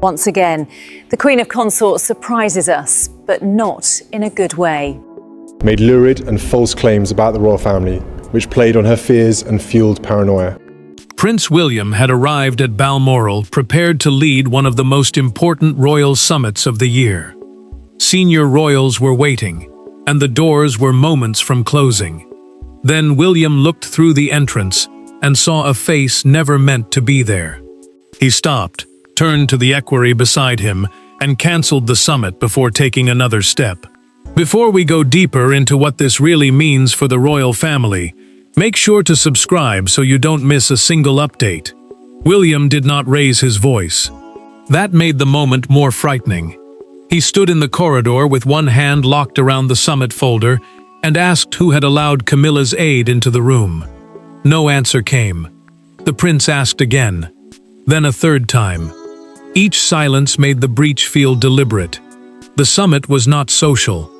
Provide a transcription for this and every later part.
Once again, the Queen of Consorts surprises us, but not in a good way. Made lurid and false claims about the royal family, which played on her fears and fueled paranoia. Prince William had arrived at Balmoral prepared to lead one of the most important royal summits of the year. Senior royals were waiting, and the doors were moments from closing. Then William looked through the entrance and saw a face never meant to be there. He stopped, turned to the equerry beside him, and cancelled the summit before taking another step. Before we go deeper into what this really means for the royal family, make sure to subscribe so you don't miss a single update. William did not raise his voice. That made the moment more frightening. He stood in the corridor with one hand locked around the summit folder and asked who had allowed Camilla's aide into the room. No answer came. The prince asked again, then a third time. Each silence made the breach feel deliberate. The summit was not social.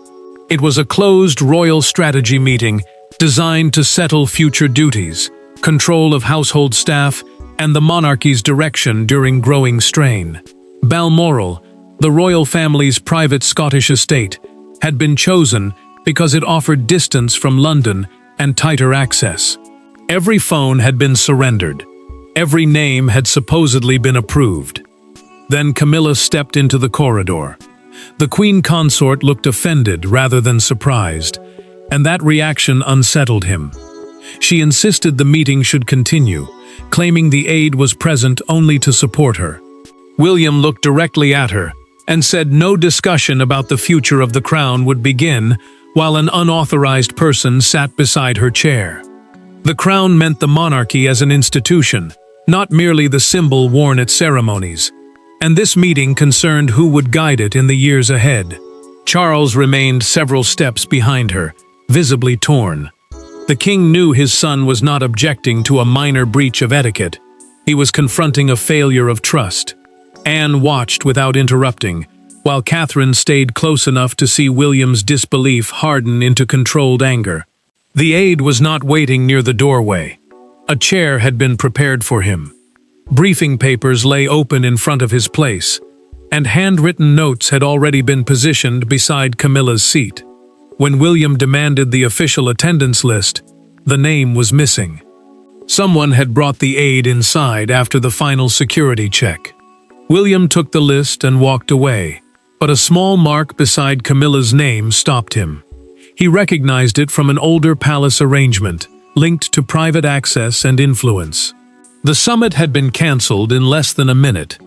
It was a closed royal strategy meeting designed to settle future duties, control of household staff, and the monarchy's direction during growing strain. Balmoral, the royal family's private Scottish estate, had been chosen because it offered distance from London and tighter access. Every phone had been surrendered. Every name had supposedly been approved. Then Camilla stepped into the corridor. The Queen Consort looked offended rather than surprised, and that reaction unsettled him. She insisted the meeting should continue, claiming the aide was present only to support her. William looked directly at her and said no discussion about the future of the crown would begin while an unauthorized person sat beside her chair. The crown meant the monarchy as an institution, not merely the symbol worn at ceremonies, and this meeting concerned who would guide it in the years ahead. Charles remained several steps behind her, visibly torn. The king knew his son was not objecting to a minor breach of etiquette. He was confronting a failure of trust. Anne watched without interrupting, while Catherine stayed close enough to see William's disbelief harden into controlled anger. The aide was not waiting near the doorway. A chair had been prepared for him. Briefing papers lay open in front of his place, and handwritten notes had already been positioned beside Camilla's seat. When William demanded the official attendance list, the name was missing. Someone had brought the aide inside after the final security check. William took the list and walked away, but a small mark beside Camilla's name stopped him. He recognized it from an older palace arrangement, linked to private access and influence. The summit had been cancelled in less than a minute,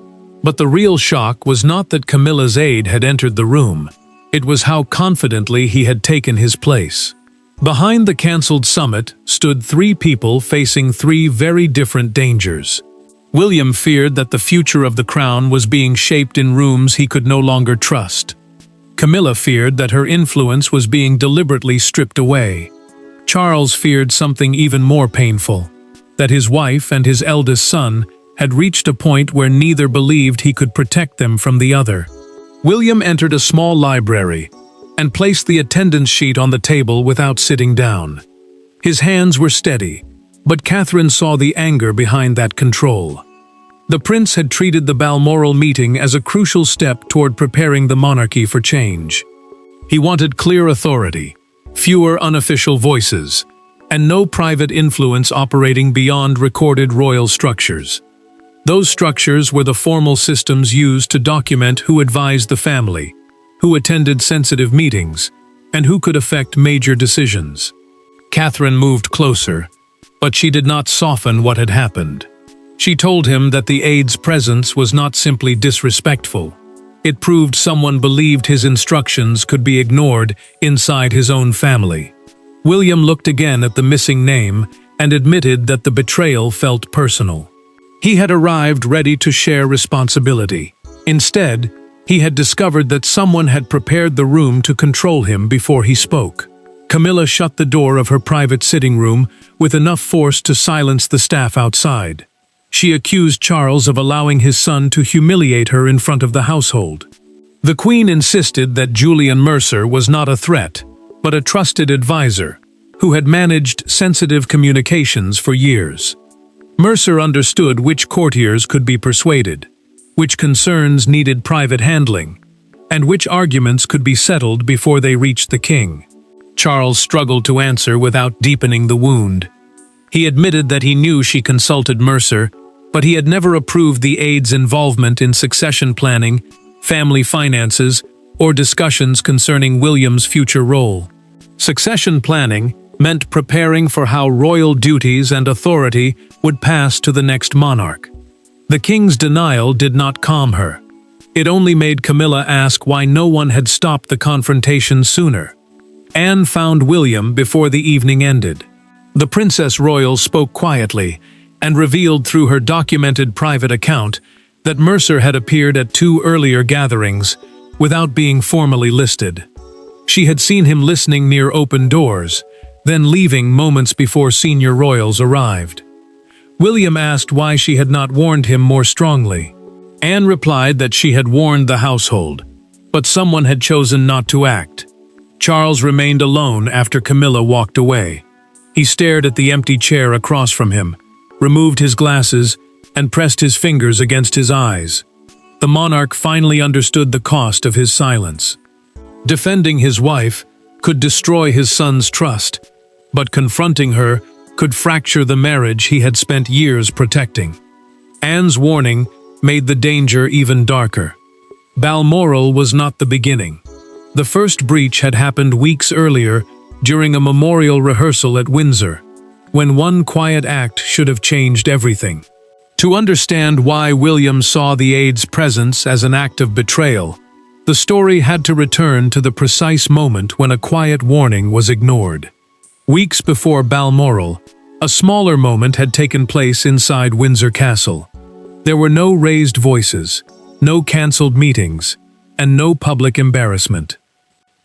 but the real shock was not that Camilla's aide had entered the room. It was how confidently he had taken his place. Behind the cancelled summit stood three people facing three very different dangers. William feared that the future of the crown was being shaped in rooms he could no longer trust. Camilla feared that her influence was being deliberately stripped away. Charles feared something even more painful, that his wife and his eldest son had reached a point where neither believed he could protect them from the other. William entered a small library and placed the attendance sheet on the table without sitting down. His hands were steady, but Catherine saw the anger behind that control. The prince had treated the Balmoral meeting as a crucial step toward preparing the monarchy for change. He wanted clear authority, fewer unofficial voices, and no private influence operating beyond recorded royal structures. Those structures were the formal systems used to document who advised the family, who attended sensitive meetings, and who could affect major decisions. Catherine moved closer, but she did not soften what had happened. She told him that the aide's presence was not simply disrespectful. It proved someone believed his instructions could be ignored inside his own family. William looked again at the missing name and admitted that the betrayal felt personal. He had arrived ready to share responsibility. Instead, he had discovered that someone had prepared the room to control him before he spoke. Camilla shut the door of her private sitting room with enough force to silence the staff outside. She accused Charles of allowing his son to humiliate her in front of the household. The Queen insisted that Julian Mercer was not a threat, but a trusted advisor who had managed sensitive communications for years. Mercer understood which courtiers could be persuaded. which concerns needed private handling, and which arguments could be settled before they reached the king. Charles struggled to answer without deepening the wound. He admitted that he knew she consulted Mercer, but he had never approved the aide's involvement in succession planning, family finances, or discussions concerning William's future role. Succession planning meant preparing for how royal duties and authority would pass to the next monarch. The king's denial did not calm her. It only made Camilla ask why no one had stopped the confrontation sooner. Anne found William before the evening ended. The Princess Royal spoke quietly and revealed through her documented private account that Mercer had appeared at 2 earlier gatherings without being formally listed. She had seen him listening near open doors, then leaving moments before senior royals arrived. William asked why she had not warned him more strongly. Anne replied that she had warned the household, but someone had chosen not to act. Charles remained alone after Camilla walked away. He stared at the empty chair across from him, removed his glasses, and pressed his fingers against his eyes. The monarch finally understood the cost of his silence. Defending his wife could destroy his son's trust, but confronting her could fracture the marriage he had spent years protecting. Anne's warning made the danger even darker. Balmoral was not the beginning. The first breach had happened weeks earlier during a memorial rehearsal at Windsor, when one quiet act should have changed everything. To understand why William saw the aide's presence as an act of betrayal, the story had to return to the precise moment when a quiet warning was ignored. Weeks before Balmoral, a smaller moment had taken place inside Windsor Castle. There were no raised voices, no cancelled meetings, and no public embarrassment.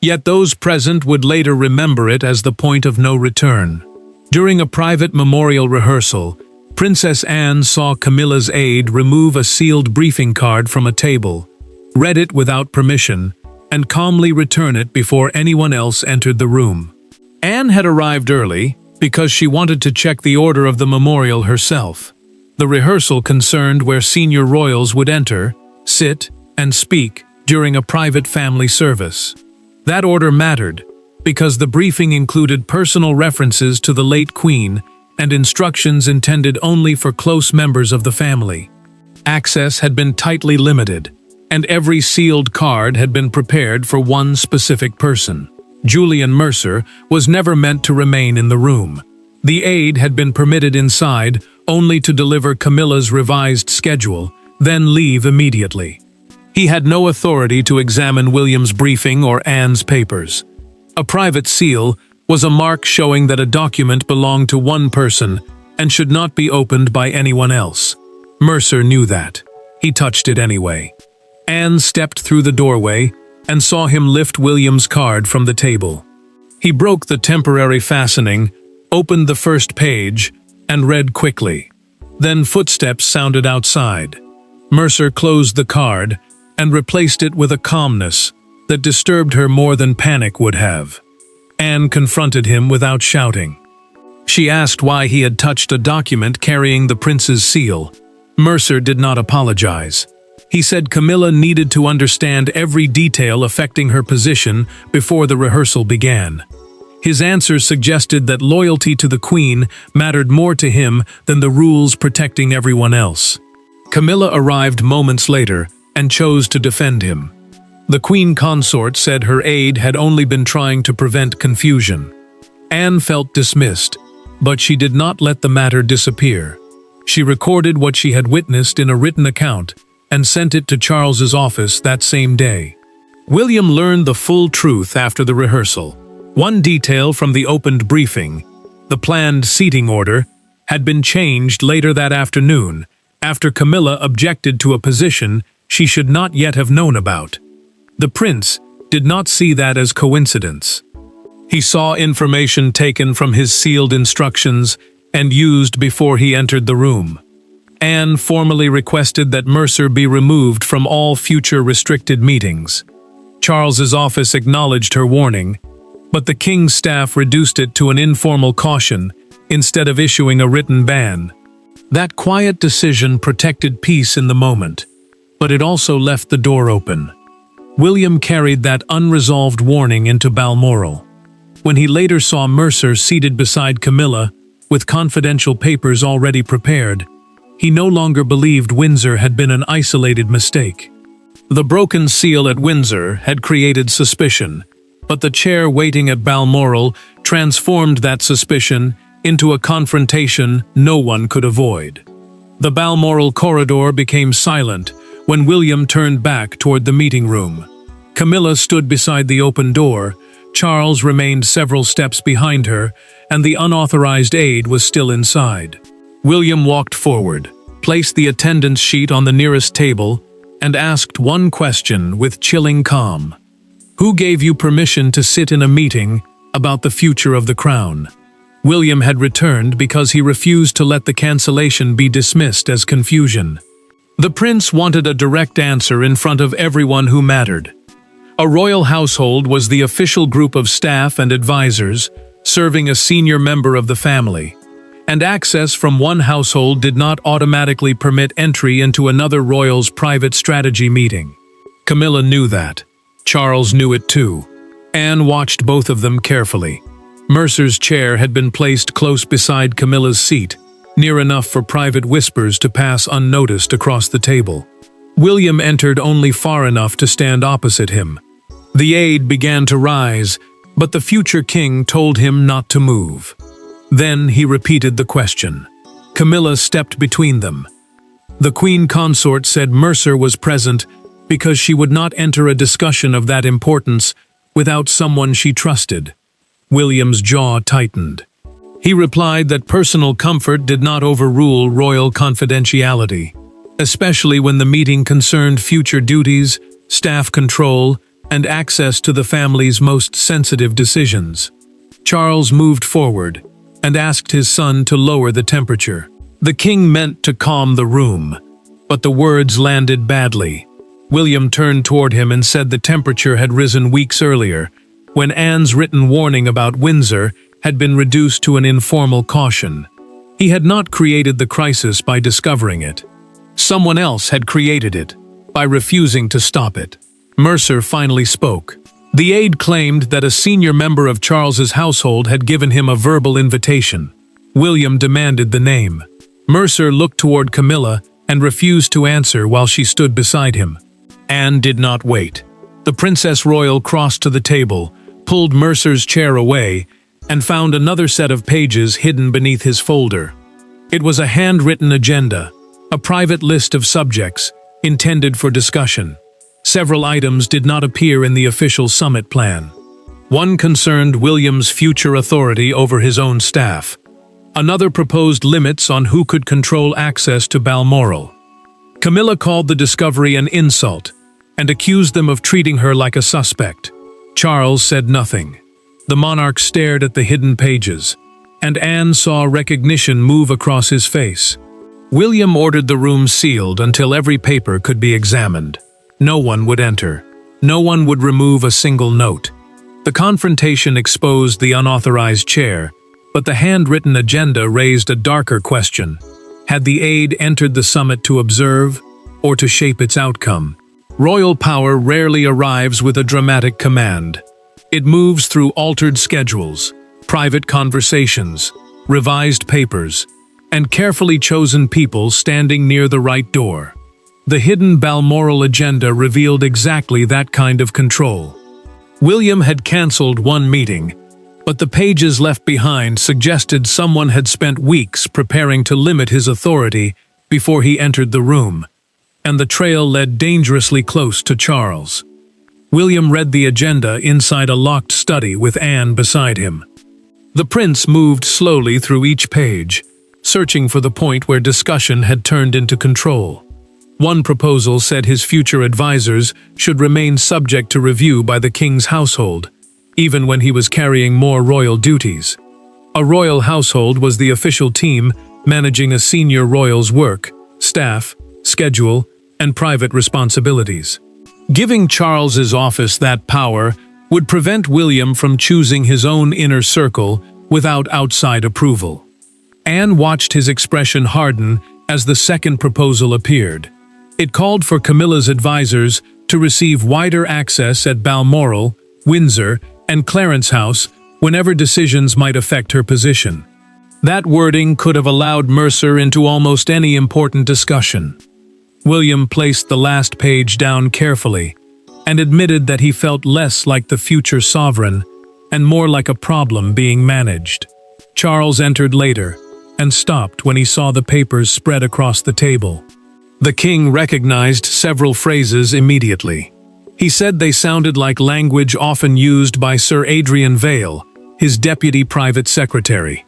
Yet those present would later remember it as the point of no return. During a private memorial rehearsal, Princess Anne saw Camilla's aide remove a sealed briefing card from a table, read it without permission, and calmly return it before anyone else entered the room. Anne had arrived early because she wanted to check the order of the memorial herself. The rehearsal concerned where senior royals would enter, sit, and speak during a private family service. That order mattered because the briefing included personal references to the late Queen and instructions intended only for close members of the family. Access had been tightly limited, and every sealed card had been prepared for one specific person. Julian Mercer was never meant to remain in the room. The aide had been permitted inside only to deliver Camilla's revised schedule, then leave immediately. He had no authority to examine William's briefing or Anne's papers. A private seal was a mark showing that a document belonged to one person and should not be opened by anyone else. Mercer knew that. He touched it anyway. Anne stepped through the doorway and saw him lift William's card from the table. He broke the temporary fastening, opened the first page, and read quickly. Then footsteps sounded outside. Mercer closed the card and replaced it with a calmness that disturbed her more than panic would have. Anne confronted him without shouting. She asked why he had touched a document carrying the prince's seal. Mercer did not apologize. He said Camilla needed to understand every detail affecting her position before the rehearsal began. His answers suggested that loyalty to the Queen mattered more to him than the rules protecting everyone else. Camilla arrived moments later and chose to defend him. The Queen Consort said her aide had only been trying to prevent confusion. Anne felt dismissed, but she did not let the matter disappear. She recorded what she had witnessed in a written account and sent it to Charles's office that same day. William learned the full truth after the rehearsal. One detail from the opened briefing, the planned seating order, had been changed later that afternoon after Camilla objected to a position she should not yet have known about. The prince did not see that as coincidence. He saw information taken from his sealed instructions and used before he entered the room. Anne formally requested that Mercer be removed from all future restricted meetings. Charles's office acknowledged her warning, but the king's staff reduced it to an informal caution instead of issuing a written ban. That quiet decision protected peace in the moment. but it also left the door open. William carried that unresolved warning into Balmoral. When he later saw Mercer seated beside Camilla, with confidential papers already prepared, he no longer believed Windsor had been an isolated mistake. The broken seal at Windsor had created suspicion, but the chair waiting at Balmoral transformed that suspicion into a confrontation no one could avoid. The Balmoral corridor became silent when William turned back toward the meeting room. Camilla stood beside the open door, Charles remained several steps behind her, and the unauthorized aide was still inside. William walked forward, placed the attendance sheet on the nearest table, and asked one question with chilling calm. "Who gave you permission to sit in a meeting about the future of the crown?" William had returned because he refused to let the cancellation be dismissed as confusion. The prince wanted a direct answer in front of everyone who mattered. A royal household was the official group of staff and advisors, serving a senior member of the family, and access from one household did not automatically permit entry into another royal's private strategy meeting. Camilla knew that. Charles knew it too. Anne watched both of them carefully. Mercer's chair had been placed close beside Camilla's seat, near enough for private whispers to pass unnoticed across the table. William entered only far enough to stand opposite him. The aide began to rise, but the future king told him not to move. Then he repeated the question. Camilla stepped between them. The queen consort said Mercer was present because she would not enter a discussion of that importance without someone she trusted. William's jaw tightened. He replied that personal comfort did not overrule royal confidentiality, especially when the meeting concerned future duties, staff control, and access to the family's most sensitive decisions. Charles moved forward and asked his son to lower the temperature. The king meant to calm the room, but the words landed badly. William turned toward him and said the temperature had risen weeks earlier, when Anne's written warning about Windsor had been reduced to an informal caution. He had not created the crisis by discovering it. Someone else had created it, by refusing to stop it. Mercer finally spoke. The aide claimed that a senior member of Charles's household had given him a verbal invitation. William demanded the name. Mercer looked toward Camilla and refused to answer while she stood beside him. Anne did not wait. The Princess Royal crossed to the table, pulled Mercer's chair away, and found another set of pages hidden beneath his folder. It was a handwritten agenda, a private list of subjects, intended for discussion. Several items did not appear in the official summit plan. One concerned William's future authority over his own staff. Another proposed limits on who could control access to Balmoral. Camilla called the discovery an insult and accused them of treating her like a suspect. Charles said nothing. The monarch stared at the hidden pages, and Anne saw recognition move across his face. William ordered the room sealed until every paper could be examined. No one would enter. No one would remove a single note. The confrontation exposed the unauthorized chair, but the handwritten agenda raised a darker question. Had the aide entered the summit to observe, or to shape its outcome? Royal power rarely arrives with a dramatic command. It moves through altered schedules, private conversations, revised papers, and carefully chosen people standing near the right door. The hidden Balmoral agenda revealed exactly that kind of control. William had cancelled one meeting, but the pages left behind suggested someone had spent weeks preparing to limit his authority before he entered the room, and the trail led dangerously close to Charles. William read the agenda inside a locked study with Anne beside him. The prince moved slowly through each page, searching for the point where discussion had turned into control. One proposal said his future advisors should remain subject to review by the king's household, even when he was carrying more royal duties. A royal household was the official team managing a senior royal's work, staff, schedule, and private responsibilities. Giving Charles's office that power would prevent William from choosing his own inner circle without outside approval. Anne watched his expression harden as the second proposal appeared. It called for Camilla's advisors to receive wider access at Balmoral, Windsor, and Clarence House whenever decisions might affect her position. That wording could have allowed Mercer into almost any important discussion. William placed the last page down carefully and admitted that he felt less like the future sovereign and more like a problem being managed. Charles entered later and stopped when he saw the papers spread across the table. The king recognized several phrases immediately. He said they sounded like language often used by Sir Adrian Vale, his deputy private secretary.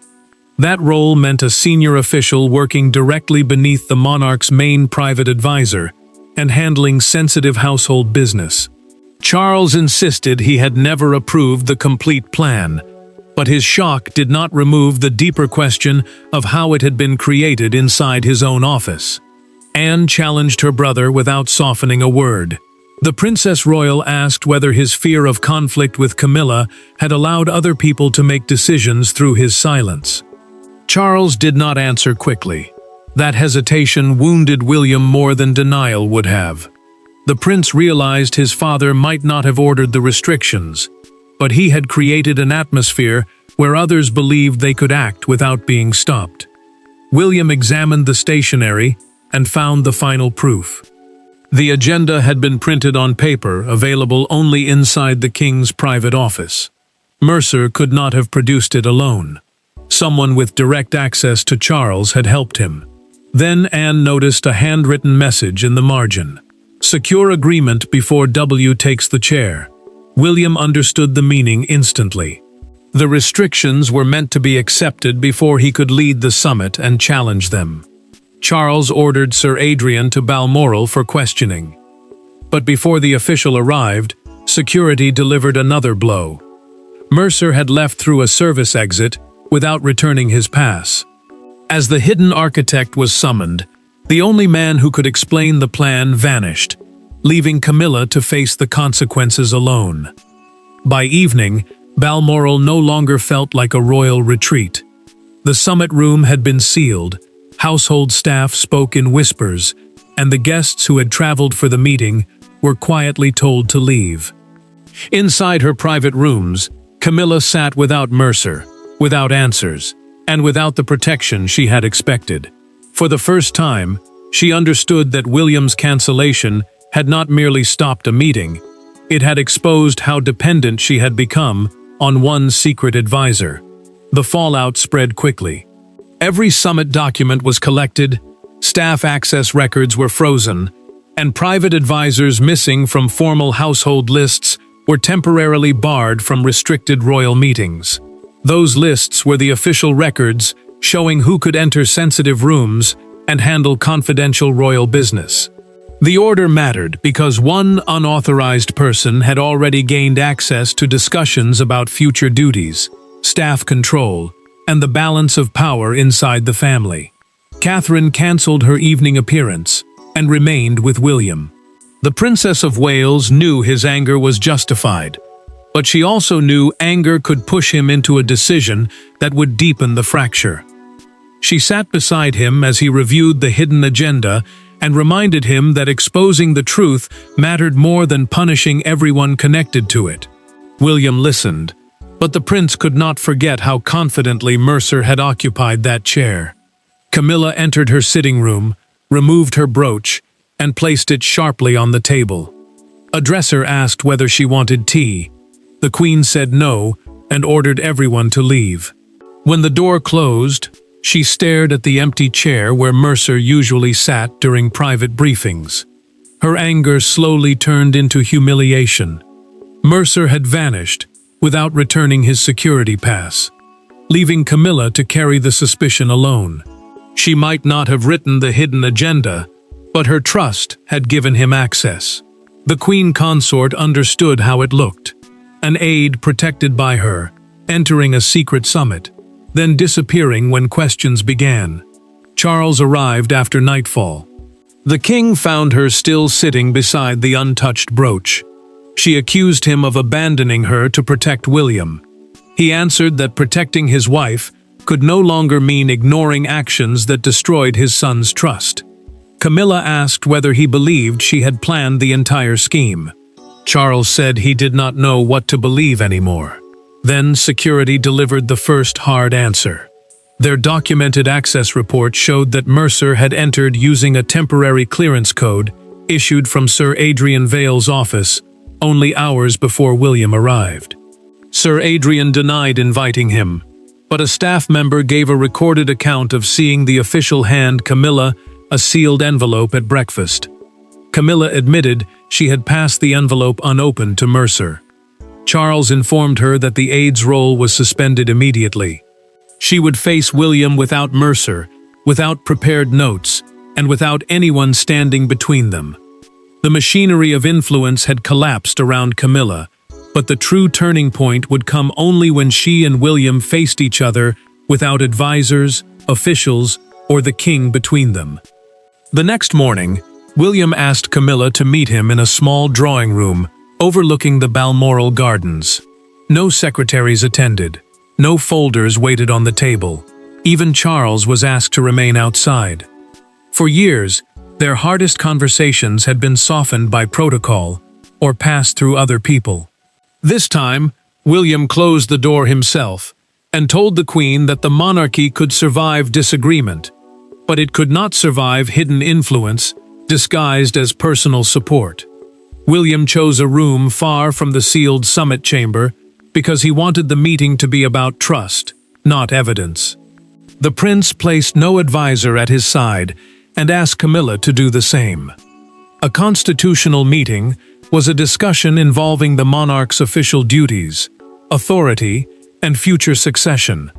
That role meant a senior official working directly beneath the monarch's main private advisor and handling sensitive household business. Charles insisted he had never approved the complete plan, but his shock did not remove the deeper question of how it had been created inside his own office. Anne challenged her brother without softening a word. The Princess Royal asked whether his fear of conflict with Camilla had allowed other people to make decisions through his silence. Charles did not answer quickly. That hesitation wounded William more than denial would have. The prince realized his father might not have ordered the restrictions, but he had created an atmosphere where others believed they could act without being stopped. William examined the stationery and found the final proof. The agenda had been printed on paper, available only inside the king's private office. Mercer could not have produced it alone. Someone with direct access to Charles had helped him. Then Anne noticed a handwritten message in the margin. "Secure agreement before W takes the chair." William understood the meaning instantly. The restrictions were meant to be accepted before he could lead the summit and challenge them. Charles ordered Sir Adrian to Balmoral for questioning. But before the official arrived, security delivered another blow. Mercer had left through a service exit without returning his pass. As the hidden architect was summoned, the only man who could explain the plan vanished, leaving Camilla to face the consequences alone. By evening, Balmoral no longer felt like a royal retreat. The summit room had been sealed, household staff spoke in whispers, and the guests who had traveled for the meeting were quietly told to leave. Inside her private rooms, Camilla sat without Mercer, without answers, and without the protection she had expected. For the first time, she understood that William's cancellation had not merely stopped a meeting, it had exposed how dependent she had become on one secret advisor. The fallout spread quickly. Every summit document was collected, staff access records were frozen, and private advisors missing from formal household lists were temporarily barred from restricted royal meetings. Those lists were the official records showing who could enter sensitive rooms and handle confidential royal business. The order mattered because one unauthorized person had already gained access to discussions about future duties, staff control, and the balance of power inside the family. Catherine cancelled her evening appearance and remained with William. The Princess of Wales knew his anger was justified, but she also knew anger could push him into a decision that would deepen the fracture. She sat beside him as he reviewed the hidden agenda and reminded him that exposing the truth mattered more than punishing everyone connected to it. William listened, but the prince could not forget how confidently Mercer had occupied that chair. Camilla entered her sitting room, removed her brooch, and placed it sharply on the table. A dresser asked whether she wanted tea. The Queen said no and ordered everyone to leave. When the door closed, she stared at the empty chair where Mercer usually sat during private briefings. Her anger slowly turned into humiliation. Mercer had vanished without returning his security pass, leaving Camilla to carry the suspicion alone. She might not have written the hidden agenda, but her trust had given him access. The Queen Consort understood how it looked. An aide protected by her, entering a secret summit, then disappearing when questions began. Charles arrived after nightfall. The king found her still sitting beside the untouched brooch. She accused him of abandoning her to protect William. He answered that protecting his wife could no longer mean ignoring actions that destroyed his son's trust. Camilla asked whether he believed she had planned the entire scheme. Charles said he did not know what to believe anymore. Then security delivered the first hard answer. Their documented access report showed that Mercer had entered using a temporary clearance code issued from Sir Adrian Vale's office only hours before William arrived. Sir Adrian denied inviting him, but a staff member gave a recorded account of seeing the official hand Camilla a sealed envelope at breakfast. Camilla admitted she had passed the envelope unopened to Mercer. Charles informed her that the aide's role was suspended immediately. She would face William without Mercer, without prepared notes, and without anyone standing between them. The machinery of influence had collapsed around Camilla, but the true turning point would come only when she and William faced each other without advisors, officials, or the king between them. The next morning, William asked Camilla to meet him in a small drawing room overlooking the Balmoral gardens. No secretaries attended. No folders waited on the table. Even Charles was asked to remain outside. For years, their hardest conversations had been softened by protocol or passed through other people. This time, William closed the door himself and told the Queen that the monarchy could survive disagreement, but it could not survive hidden influence disguised as personal support. William chose a room far from the sealed summit chamber because he wanted the meeting to be about trust, not evidence. The prince placed no advisor at his side and asked Camilla to do the same. A constitutional meeting was a discussion involving the monarch's official duties, authority, and future succession,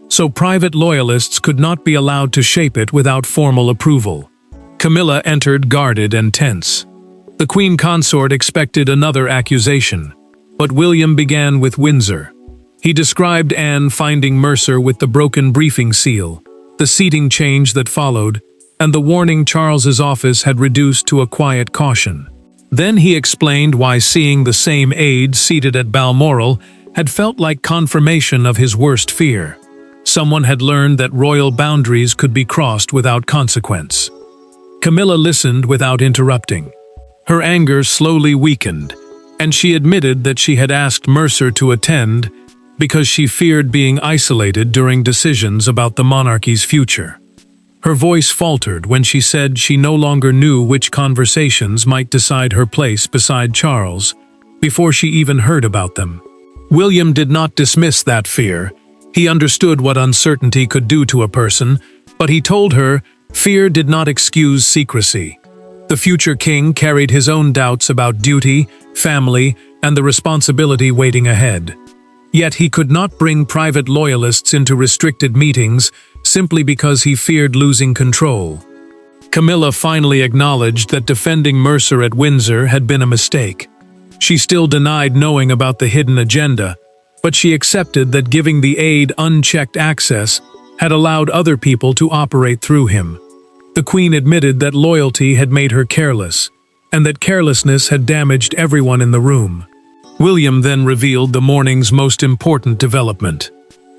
so private loyalists could not be allowed to shape it without formal approval. Camilla entered guarded and tense. The Queen Consort expected another accusation, but William began with Windsor. He described Anne finding Mercer with the broken briefing seal, the seating change that followed, and the warning Charles's office had reduced to a quiet caution. Then he explained why seeing the same aide seated at Balmoral had felt like confirmation of his worst fear. Someone had learned that royal boundaries could be crossed without consequence. Camilla listened without interrupting. Her anger slowly weakened, and she admitted that she had asked Mercer to attend because she feared being isolated during decisions about the monarchy's future. Her voice faltered when she said she no longer knew which conversations might decide her place beside Charles before she even heard about them. William did not dismiss that fear. He understood what uncertainty could do to a person, but he told her fear did not excuse secrecy. The future king carried his own doubts about duty, family, and the responsibility waiting ahead. Yet he could not bring private loyalists into restricted meetings simply because he feared losing control. Camilla finally acknowledged that defending Mercer at Windsor had been a mistake. She still denied knowing about the hidden agenda, but she accepted that giving the aide unchecked access had allowed other people to operate through him. The Queen admitted that loyalty had made her careless, and that carelessness had damaged everyone in the room. William then revealed the morning's most important development.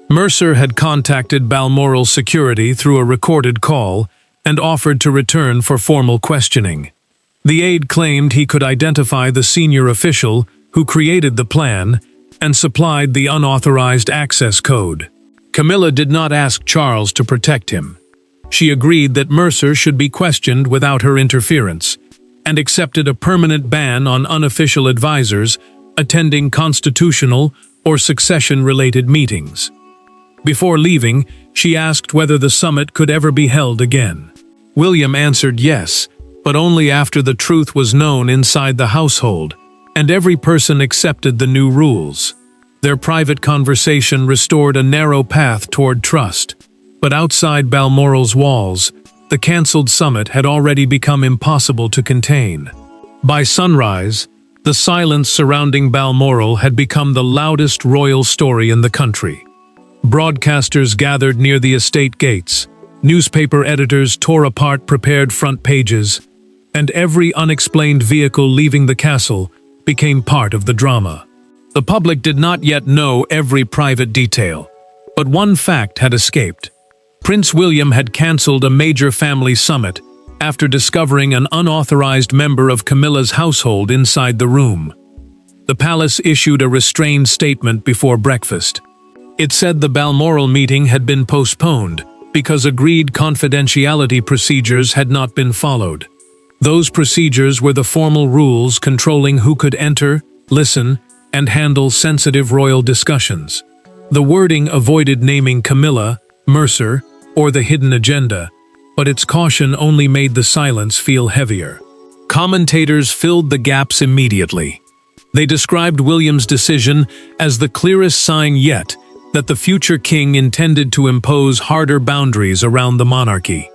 Mercer had contacted Balmoral security through a recorded call and offered to return for formal questioning. The aide claimed he could identify the senior official who created the plan and supplied the unauthorized access code. Camilla did not ask Charles to protect him. She agreed that Mercer should be questioned without her interference, and accepted a permanent ban on unofficial advisors attending constitutional or succession-related meetings. Before leaving, she asked whether the summit could ever be held again. William answered yes, but only after the truth was known inside the household, and every person accepted the new rules. Their private conversation restored a narrow path toward trust. But outside Balmoral's walls, the cancelled summit had already become impossible to contain. By sunrise, the silence surrounding Balmoral had become the loudest royal story in the country. Broadcasters gathered near the estate gates, newspaper editors tore apart prepared front pages, and every unexplained vehicle leaving the castle became part of the drama. The public did not yet know every private detail, but one fact had escaped. Prince William had cancelled a major family summit after discovering an unauthorized member of Camilla's household inside the room. The palace issued a restrained statement before breakfast. It said the Balmoral meeting had been postponed because agreed confidentiality procedures had not been followed. Those procedures were the formal rules controlling who could enter, listen, and handle sensitive royal discussions. The wording avoided naming Camilla, Mercer, or the hidden agenda, but its caution only made the silence feel heavier. Commentators filled the gaps immediately. They described William's decision as the clearest sign yet that the future king intended to impose harder boundaries around the monarchy.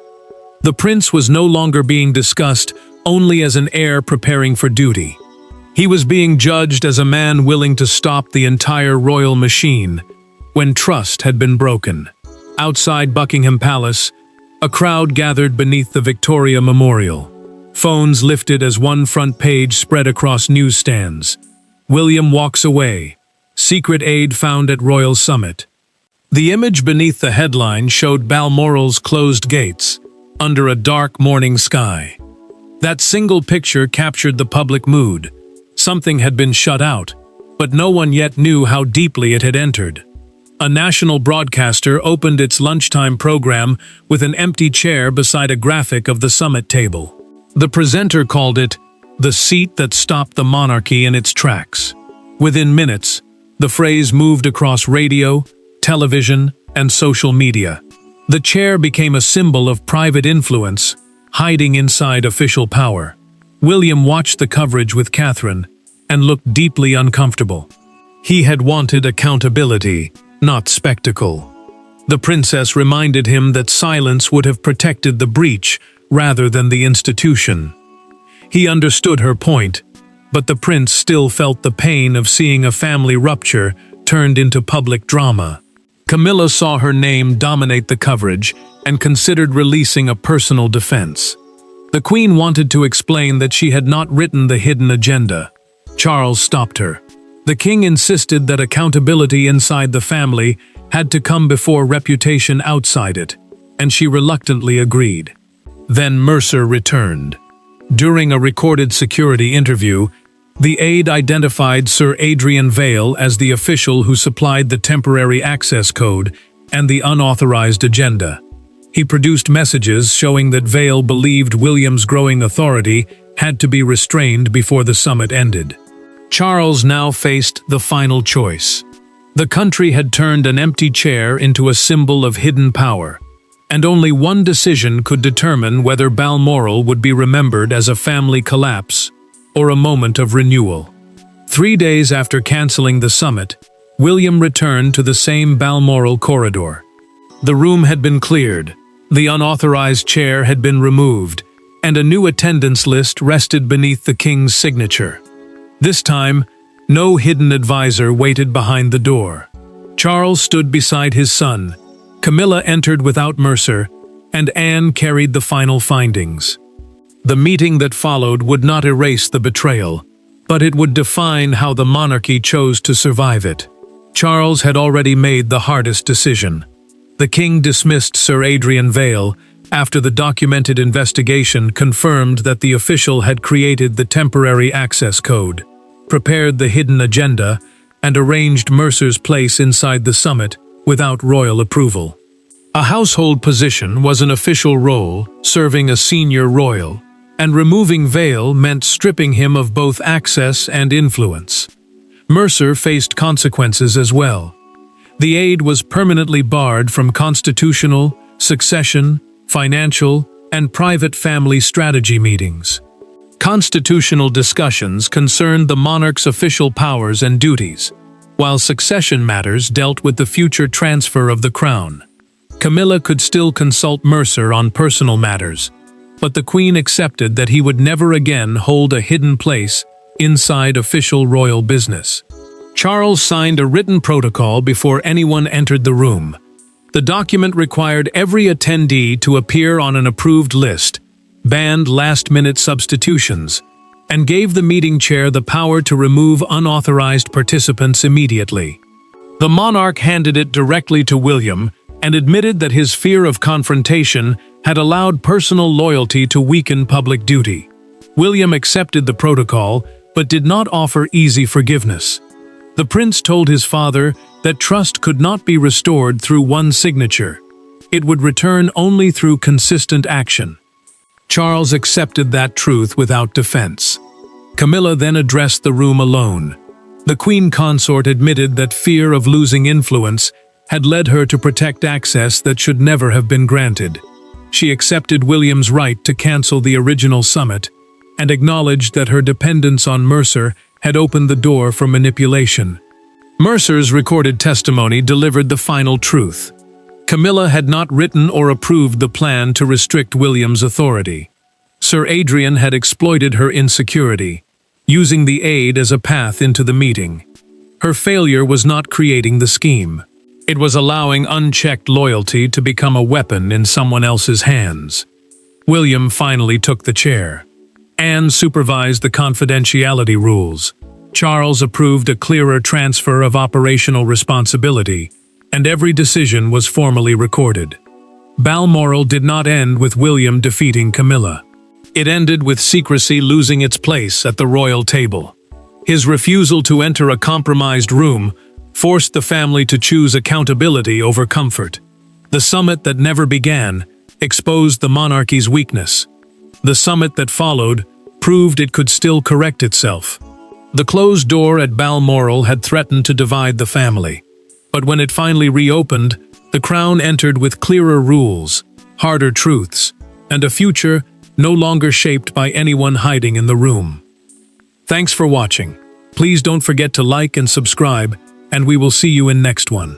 The prince was no longer being discussed only as an heir preparing for duty. He was being judged as a man willing to stop the entire royal machine when trust had been broken. Outside Buckingham Palace, a crowd gathered beneath the Victoria Memorial. Phones lifted as one front page spread across newsstands. William walks away. Secret aid found at Royal Summit. The image beneath the headline showed Balmoral's closed gates, under a dark morning sky. That single picture captured the public mood. Something had been shut out, but no one yet knew how deeply it had entered. A national broadcaster opened its lunchtime program with an empty chair beside a graphic of the summit table. The presenter called it, "The seat that stopped the monarchy in its tracks." Within minutes, the phrase moved across radio, television, and social media. The chair became a symbol of private influence, hiding inside official power. William watched the coverage with Catherine and looked deeply uncomfortable. He had wanted accountability, not spectacle. The princess reminded him that silence would have protected the breach rather than the institution. He understood her point, but the prince still felt the pain of seeing a family rupture turned into public drama. Camilla saw her name dominate the coverage and considered releasing a personal defense. The Queen wanted to explain that she had not written the hidden agenda. Charles stopped her. The king insisted that accountability inside the family had to come before reputation outside it, and she reluctantly agreed. Then Mercer returned. During a recorded security interview, the aide identified Sir Adrian Vale as the official who supplied the temporary access code and the unauthorized agenda. He produced messages showing that Vale believed William's growing authority had to be restrained before the summit ended. Charles now faced the final choice. The country had turned an empty chair into a symbol of hidden power, and only one decision could determine whether Balmoral would be remembered as a family collapse or a moment of renewal. 3 days after canceling the summit, William returned to the same Balmoral corridor. The room had been cleared, the unauthorized chair had been removed, and a new attendance list rested beneath the king's signature. This time, no hidden advisor waited behind the door. Charles stood beside his son, Camilla entered without Mercer, and Anne carried the final findings. The meeting that followed would not erase the betrayal, but it would define how the monarchy chose to survive it. Charles had already made the hardest decision. The king dismissed Sir Adrian Vale after the documented investigation confirmed that the official had created the temporary access code, prepared the hidden agenda, and arranged Mercer's place inside the summit without royal approval. A household position was an official role, serving a senior royal, and removing Vale meant stripping him of both access and influence. Mercer faced consequences as well. The aide was permanently barred from constitutional, succession, financial, and private family strategy meetings. Constitutional discussions concerned the monarch's official powers and duties, while succession matters dealt with the future transfer of the crown. Camilla could still consult Mercer on personal matters, but the Queen accepted that he would never again hold a hidden place inside official royal business. Charles signed a written protocol before anyone entered the room. The document required every attendee to appear on an approved list, banned last-minute substitutions, and gave the meeting chair the power to remove unauthorized participants immediately. The monarch handed it directly to William, and admitted that his fear of confrontation had allowed personal loyalty to weaken public duty. William accepted the protocol, but did not offer easy forgiveness. The prince told his father that trust could not be restored through one signature. It would return only through consistent action. Charles accepted that truth without defense. Camilla then addressed the room alone. The queen consort admitted that fear of losing influence had led her to protect access that should never have been granted. She accepted William's right to cancel the original summit and acknowledged that her dependence on Mercer had opened the door for manipulation. Mercer's recorded testimony delivered the final truth. Camilla had not written or approved the plan to restrict William's authority. Sir Adrian had exploited her insecurity, using the Aide as a path into the meeting. Her failure was not creating the scheme. It was allowing unchecked loyalty to become a weapon in someone else's hands. William finally took the chair. Anne supervised the confidentiality rules. Charles approved a clearer transfer of operational responsibility, and every decision was formally recorded. Balmoral did not end with William defeating Camilla. It ended with secrecy losing its place at the royal table. His refusal to enter a compromised room forced the family to choose accountability over comfort. The summit that never began exposed the monarchy's weakness. The summit that followed proved it could still correct itself. The closed door at Balmoral had threatened to divide the family. But when it finally reopened, the crown entered with clearer rules, harder truths, and a future no longer shaped by anyone hiding in the room. Thanks for watching. Please don't forget to like and subscribe, and we will see you in next one.